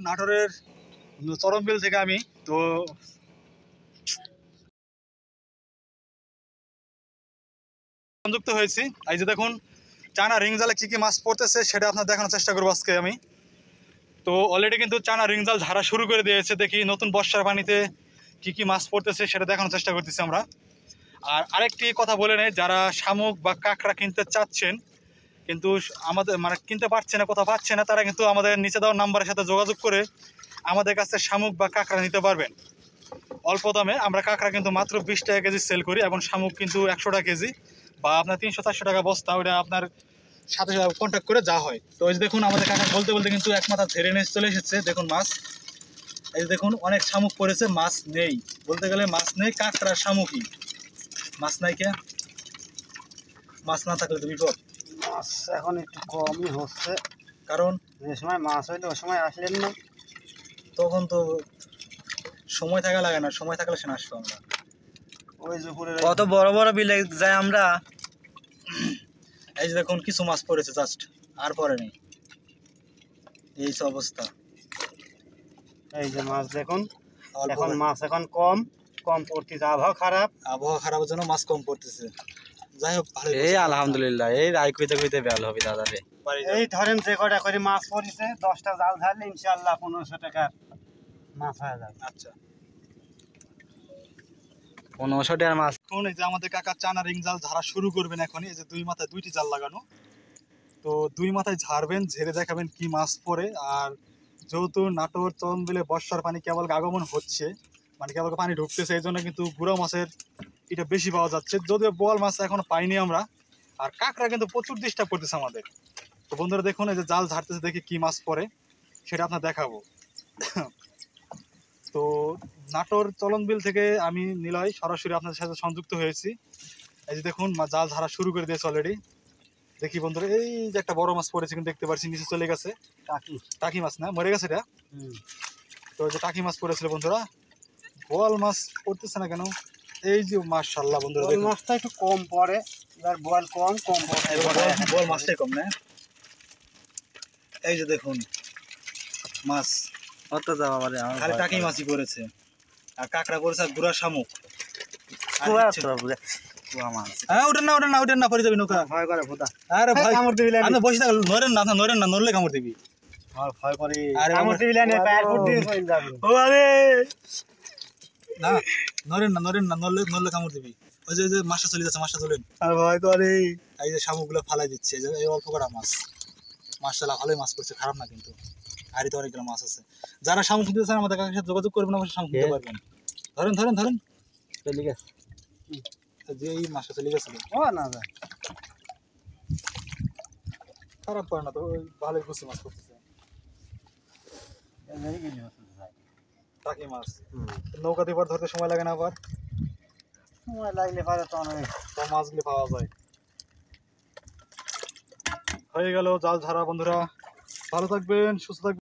নাটোরের চরমবিল থেকে আমি তো সংযুক্ত হয়েছি। এই যে দেখুন চায়না রিং জালে কি কি মাছ পড়তেছে সেটা আপনার দেখানোর চেষ্টা করবো আজকে আমি। তো অলরেডি কিন্তু চায়না রিং জাল ঝাড়া শুরু করে দিয়েছে। দেখি নতুন বর্ষার পানিতে কি কি মাছ পড়তেছে সেটা দেখানোর চেষ্টা করতেছি আমরা। আর আরেকটি কথা বলে নেই, যারা শামুক বা কাঁকড়া কিনতে চাচ্ছেন কিন্তু আমাদের মানে কিনতে পারছে না, কোথাও পাচ্ছে না, তারা কিন্তু আমাদের নিচে দেওয়া নাম্বারের সাথে যোগাযোগ করে আমাদের কাছে শামুক বা কাঁকড়া নিতে পারবেন অল্প দামে। আমরা কাঁকড়া কিন্তু মাত্র 20 টাকা কেজি সেল করি এবং শামুক কিন্তু 100 টাকা কেজি বা আপনার 300-400 টাকা বস্তা। ওটা আপনার সাথে কন্ট্যাক্ট করে যা হয়। তো এই যে দেখুন আমাদের কাঁকড়া বলতে বলতে কিন্তু এক মাথা ধরে নিয়ে চলে এসেছে। দেখুন মাছ, এই যে দেখুন অনেক শামুক পড়েছে, মাছ নেই বলতে গেলে, মাছ নেই, কাঁকড়া শামুকই, মাছ নাই। কে মাছ না থাকলে তো বিপদ। মাছ এখন একটু কমই হচ্ছে, কারণ যে সময় মাছ হইলে ওই সময় আসলেন না। তখন তো সময় থাকা লাগে না, সময় থাকলে সে আসবো আমরা। ওই দুপুরে কত বড় বড় বিলে যাই আমরা। এই যে দেখুন কিছু মাছ পড়েছে জাস্ট, আর পরে নেই, এই অবস্থা। এই যে মাছ দেখুন, এখন মাছ এখন কম কম পড়তেছে, আবহাওয়া খারাপ, আবহাওয়া খারাপের জন্য মাছ কম পড়তেছে। যাই হোক ভালো, এই আলহামদুলিল্লাহ, এই রায় কইতে কইতে বেল হবে দাদা রে। এই ধরেন যে কটা করে মাছ পড়েছে 10টা জাল ধরলে ইনশাআল্লাহ 1500 টাকার মাছ হয়ে যাবে। আচ্ছা 1500 টাকার মাছ। এখন এই যে আমাদের কাকা চায়না রিং জাল ঝাড়া শুরু করবেন এখনই। এই যে দুই মাথায় দুইটি জাল লাগানো, তো দুই মাথায় ঝাড়বেন, ঝেড়ে দেখাবেন কি মাছ পড়ে। আর যেহেতু নাটোর চরমবিলে বর্ষার পানি কেবল আগমন হচ্ছে, মানে কেবল পানি ঢুকতেছে, এই জন্য কিন্তু গুঁড়ো মাছের এটা বেশি পাওয়া যাচ্ছে, যদিও বোয়াল মাছ এখনো পাইনি আমরা। আর কাঁকড়া কিন্তু প্রচুর ডিস্টার্ব করতেছে আমাদের। তো বন্ধুরা দেখুন এই যে জাল ঝাড়তেছে, দেখি কি মাছ পড়ে সেটা আপনার দেখাবো। তো নাটোর চলনবিল থেকে আমি নিলয় সরাসরি আপনাদের সাথে সংযুক্ত হয়েছি। এই যে দেখুন জাল ঝাড়া শুরু করে দিয়েছে অলরেডি। দেখি বন্ধুরা এই যে একটা বড় মাছ পড়েছে কিন্তু দেখতে পাচ্ছি নিচে চলে গেছে। টাকি মাছ না, মরে গেছে এটা। তো এই যে টাকি মাছ পড়েছিল বন্ধুরা, বোয়াল মাছ পড়তেছে না কেন? এই যে মাশাআল্লাহ বন্ধুরা ওই মাছটা একটু কম পড়ে, এবার বোয়াল কম কম পড়ে, বোয়াল মাছটাই কম না। এই যে দেখুন মাছ কত যাওয়া পারে আমার খালি টাকি মাছই পড়েছে, আর কাঁকড়া পড়েছে আর গুড়া শামুক। হ্যাঁ ওঠেন না ওঠেন না ওঠেন না, পড়ে যাবি নৌকা। ভয় করে ভোদা। আরে ভাই কামড় দিবি না, আপনি বসে থাকলে নড়েন না, আপনার নড়েন না, নড়লে কামড় দিবি। আর ভয় করে আরে কামড় দিবি না, পায়ের ফুট দিয়ে চলে যাবে। ও আরে না, নড়েন না নড়েন না, নড়লে নড়লে কামড় দিবি। ওই যে যে মাছটা চলে যাচ্ছে, মাছটা চলেন। আর ভয় করে। এই যে শামুকগুলো ফালাই দিচ্ছে, এই যে এই অল্প কটা মাছ। মাশাআল্লাহ ভালোই মাছ করছে, খারাপ না কিন্তু। আরই তো অনেকগুলো মাছ আছে। যারা শামুক নিতে চান আমাদের কাছে যোগাযোগ করবেন, অবশ্যই শামুক নিতে পারবেন। ধরেন ধরেন ধরেন, চলে গেছে। যে এই মাছটা চলে গেছে, ও না যায়, খারাপ করে না তো, ওই ভালোই কুচি মাছ করতেছে। এই গেলি হচ্ছে যায়। টাকি মাছ নৌকা দিয়ে পর ধরতে সময় লাগে না, আবার সময় লাগলে পারে তো অনেক তো মাছগুলি পাওয়া যায়। হয়ে গেল জাল ঝাড়া বন্ধুরা, ভালো থাকবেন, সুস্থ থাকবেন।